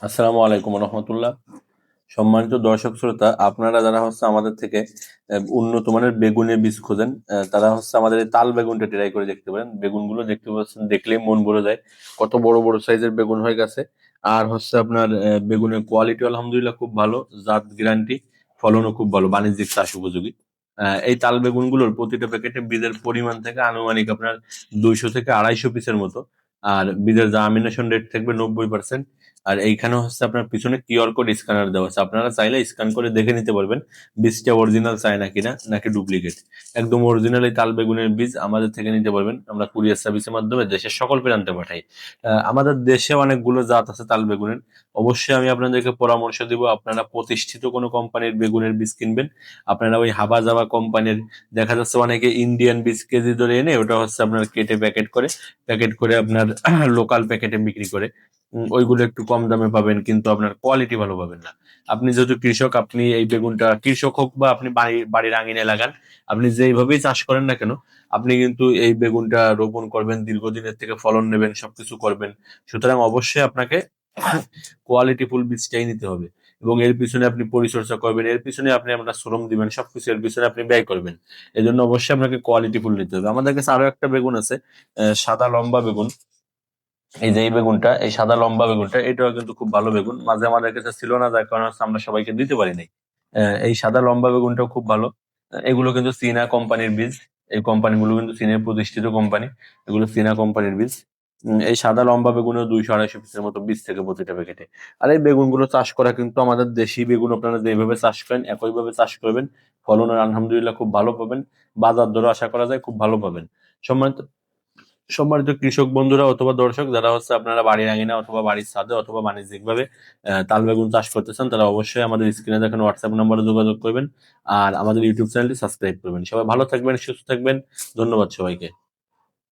আসসালামু আলাইকুম রহমতুল্লাহ। সম্মানিত দর্শক শ্রোতা, আপনারা যারা আমাদের থেকে উন্নত মানের বেগুনের বীজ খোঁজেন, তারা আমাদের এই তাল বেগুনটা ট্রাই করে দেখতে পারেন। বেগুনগুলো দেখতে পাচ্ছেন, দেখলেই মন ভরে যায়। কত বড় বড় সাইজের বেগুন হয়ে গেছে। আর আপনার বেগুনের কোয়ালিটি আলহামদুলিল্লাহ খুব ভালো, জাত গ্যারান্টি, ফলনও খুব ভালো, বাণিজ্যিক চাষ উপযোগী। এই তাল বেগুনগুলোর প্রতিটা প্যাকেটে বীজের পরিমাণ থেকে আনুমানিক আপনার 200 থেকে 250 পিসের মতো। আর বীজের জার্মিনেশন রেট থাকবে 90%। আর এইখানে আপনার পিছনে কিউআর কোড স্ক্যানার দেওয়া আছে, আপনারা চাইলে স্ক্যান করে দেখে নিতে পারবেন বীজটা অরিজিনাল চায় নাকিনা নাকি ডুপ্লিকেট। একদম অরিজিনাল এই তাল বেগুনের বীজ আমাদের থেকে নিতে পারবেন, আমরা কুরিয়ার সার্ভিসের মাধ্যমে দেশের সকল প্রান্তে পাঠাই। আমাদের দেশে অনেকগুলো জাত আছে তাল বেগুনের। অবশ্যই আমি আপনাদেরকে পরামর্শ দিব, আপনারা প্রতিষ্ঠিত কোনো কোম্পানির বেগুনের বীজ কিনবেন। আপনারা ওই হাবা জাবা কোম্পানির, দেখা যাচ্ছে অনেকে ইন্ডিয়ান বীজ কেজি ধরে এনে ওটা আপনার কেটে প্যাকেট করে আপনার লোকাল প্যাকেটে বিক্রি করে। ওইগুলো একটু কম দামে পাবেন, কিন্তু আপনার কোয়ালিটি ভালো পাবেন না। আপনি যেহেতু কৃষক, আপনি এই বেগুনটা, কৃষক হোক বা আপনি বাড়ির আঙিনায় লাগান, আপনি যেইভাবেই চাষ করেন না কেন, আপনি কিন্তু এই বেগুনটা রোপণ করবেন, দীর্ঘদিনের থেকে ফলন নেবেন, সবকিছু করবেন। সুতরাং অবশ্যই আপনাকে কোয়ালিটি ফুল বীজটাই নিতে হবে। এবং এর পিছনে আপনি পরিচর্যা করবেন, এর পিছনে আপনি আপনার শ্রম দিবেন, সবকিছু এর পিছনে আপনি ব্যয় করবেন। এই জন্য অবশ্যই আপনাকে কোয়ালিটি ফুল নিতে হবে। আমাদের কাছে আরো একটা বেগুন আছে, সাদা লম্বা বেগুন। এই যে এই বেগুনটা, এই সাদা লম্বা বেগুনটা, এটাও কিন্তু খুব ভালো বেগুন। মাঝে আমাদের কাছে ছিল না, যার কারণে আমরা সবাইকে দিতে পারি নাই। এই সাদা লম্বা বেগুনটাও খুব ভালো। এগুলো কিন্তু চীনা কোম্পানির বীজ। এই কোম্পানিগুলো কিন্তু চীনের প্রতিষ্ঠিত কোম্পানি। এগুলো চীনা কোম্পানির বীজ। এই সাদা লম্বা বেগুনও 200-250 পিসের মতো বীজ থেকে প্রতিটা প্যাকেটে। আর এই বেগুনগুলো চাষ করা কিন্তু আমাদের দেশি বেগুন, আপনারা যেভাবে চাষ করেন একইভাবে চাষ করবেন, ফলন আলহামদুলিল্লাহ খুব ভালো পাবেন। বাজার দরও আশা করা যায় খুব ভালো পাবেন। সম্মানিত সম্মানিত কৃষক বন্ধুরা অথবা দর্শক যারা আপনারা বাড়ির আঙিনা অথবা বাড়ির ছাদে অথবা বাণিজ্যিক ভাবে তাল বেগুন চাষ করতেছেন, তারা অবশ্যই আমাদের স্ক্রিনে দেখানো হোয়াটসঅ্যাপ নম্বরে যোগাযোগ করবেন। আর আমাদের ইউটিউব চ্যানেলটি সাবস্ক্রাইব করবেন। সবাই ভালো থাকবেন, সুস্থ থাকবেন। ধন্যবাদ সবাইকে।